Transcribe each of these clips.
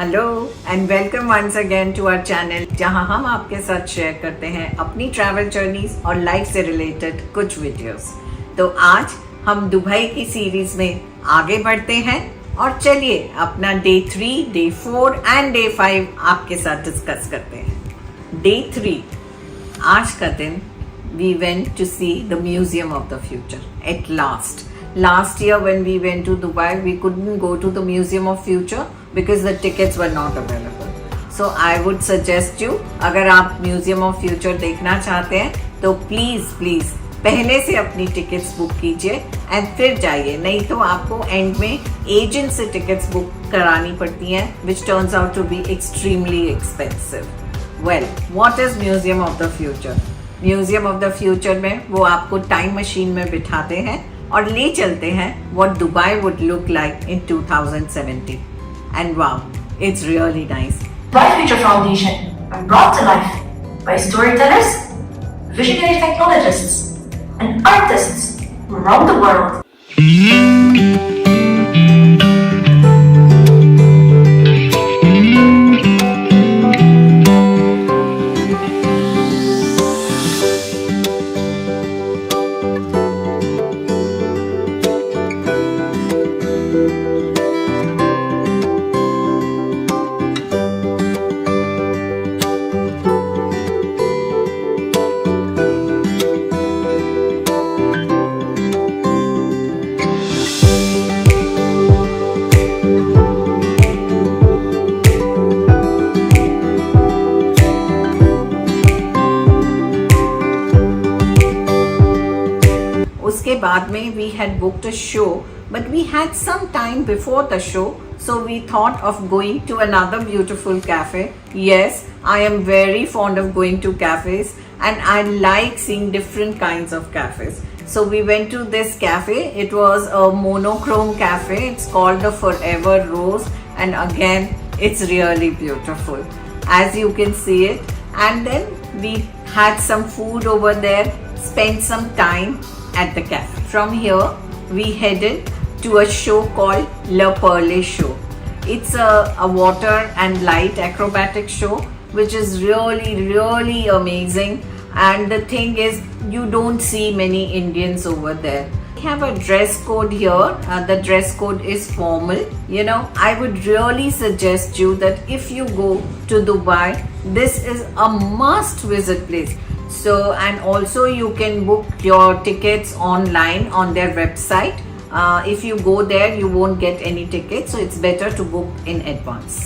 Hello and welcome once again to our channel, जहां हम आपके साथ शेयर करते हैं अपनी ट्रैवल जर्नीज और लाइफ से रिलेटेड कुछ वीडियोस। तो आज हम दुबई की सीरीज में आगे बढ़ते हैं और चलिए अपना डे 3, डे 4 एंड डे 5 आपके साथ डिस्कस करते हैं। डे 3, आज का दिन we went to see the Museum of the Future at last. Last year when we went to Dubai, we couldn't go to the Museum of Future because the tickets were not available. So I would suggest you, अगर आप Museum of Future देखना चाहते हैं तो please पहले से अपनी tickets book कीजिए एंड फिर जाइए, नहीं तो आपको एंड में एजेंट से टिकट्स बुक करानी पड़ती हैं, which turns out to be extremely expensive. Well, what is Museum of the Future? Museum of the future में वो आपको टाइम मशीन में बिठाते हैं और ले चलते हैं what Dubai would look like in 2070 and wow, it's really nice. Dubai Future Foundation are brought to life by storytellers, visionary technologists, and artists from around the world. उसके बाद में we had booked a show, but we had some time before the show, so we thought of going to another beautiful cafe. Yes, I am very fond of going to cafes and I like seeing different kinds of cafes. So we went to this cafe. It was a monochrome cafe. It's called the Forever Rose, and again it's really beautiful as you can see it. And then we had some food over there, spent some time at the cafe. From here we headed to a show called Le Perle Show. It's a water and light acrobatic show which is really amazing, and the thing is you don't see many Indians over there. We have a dress code here. The dress code is formal. You know, I would really suggest you that if you go to Dubai, this is a must visit place. So, and also you can book your tickets online on their website. If you go there, you won't get any tickets, so it's better to book in advance.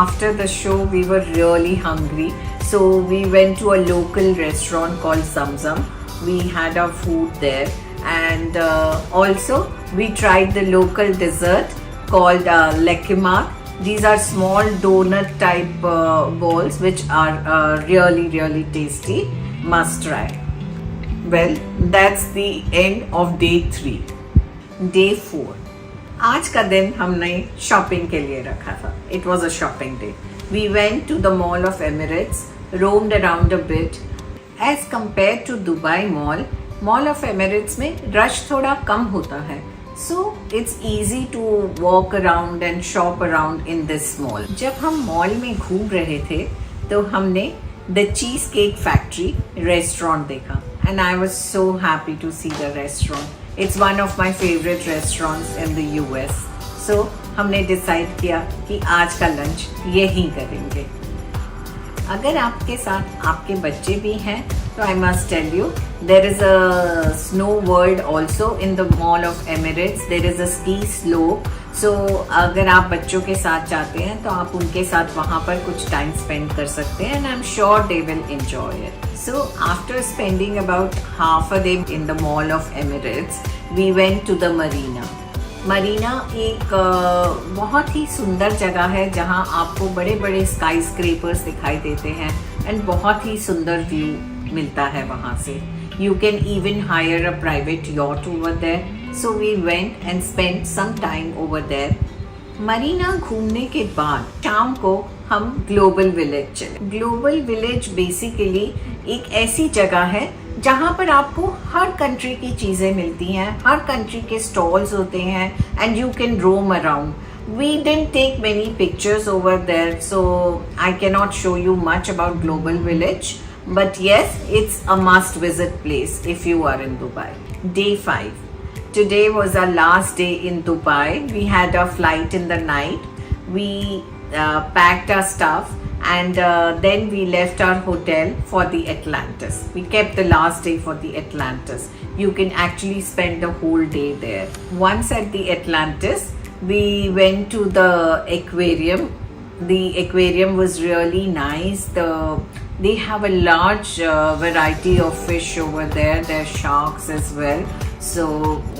After the show we were really hungry, so we went to a local restaurant called Zamzam. We had our food there, and also we tried the local dessert called lekimak. These are small donut type balls which are really tasty. Must try. Well, that's the end of day 3. Day 4, आज का दिन हमने shopping के लिए रखा था. It was a shopping day. We went to the Mall of Emirates, roamed around a bit. As compared to Dubai Mall of Emirates में rush थोड़ा कम होता है. So it's easy to walk around and shop around in this mall. जब हम mall में घूम रहे थे तो हमने The Cheesecake Factory restaurant देखा, and I was so happy to see the restaurant. It's one of my favorite restaurants in the US. So हमने डिसाइड किया कि आज का लंच यहीं करेंगे. अगर आपके साथ आपके बच्चे भी हैं तो I must tell you, there is a snow world also in the Mall of Emirates. There is a ski slope, सो अगर आप बच्चों के साथ जाते हैं तो आप उनके साथ वहाँ पर कुछ टाइम स्पेंड कर सकते हैं and I am sure they will enjoy it. So after spending about half a day in the mall of Emirates we went to the marina. Marina एक बहुत ही सुंदर जगह है जहाँ आपको बड़े बड़े स्काई स्क्रेपर्स दिखाई देते हैं एंड बहुत ही सुंदर व्यू मिलता है वहाँ से. You can even hire a private yacht over there. So we went and spent some time over there. Marina घूमने के बाद शाम को हम ग्लोबल विलेज चले. ग्लोबल विलेज बेसिकली एक ऐसी जगह है जहाँ पर आपको हर कंट्री की चीज़ें मिलती हैं, हर कंट्री के स्टॉल्स होते हैं and you can roam around. We didn't take many pictures over there, so I cannot show you much about Global Village. But yes, it's a must visit place if you are in Dubai. Day 5. Today was our last day in Dubai. We had a flight in the night. We packed our stuff and then we left our hotel for the Atlantis. We kept the last day for the Atlantis. You can actually spend the whole day there. Once at the Atlantis, we went to the aquarium. The aquarium was really nice. They have a large variety of fish over there. There are sharks as well. So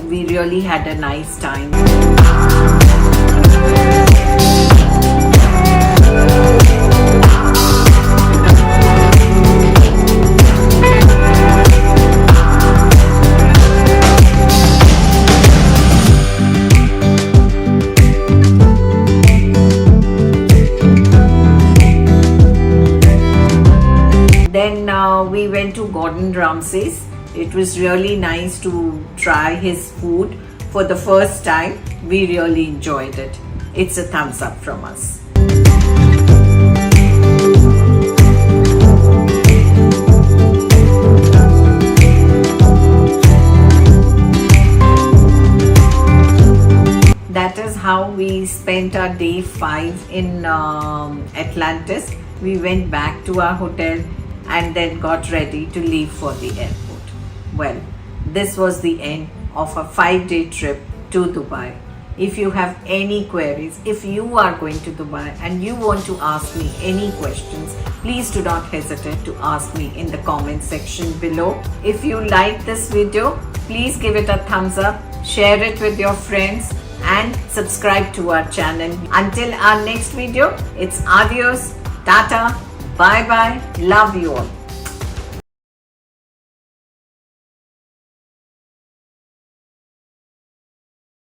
we really had a nice time. Then we went to Gordon Ramsay's. It was really nice to try his food for the first time. We really enjoyed it. It's a thumbs up from us. That is how we spent our day 5 in Atlantis. We went back to our hotel and then got ready to leave for the airport. Well, this was the end of a 5-day trip to Dubai. If you have any queries, if you are going to Dubai and you want to ask me any questions, please do not hesitate to ask me in the comment section below. If you like this video, please give it a thumbs up, share it with your friends and subscribe to our channel. Until our next video, it's adios, tata, bye bye, love you all.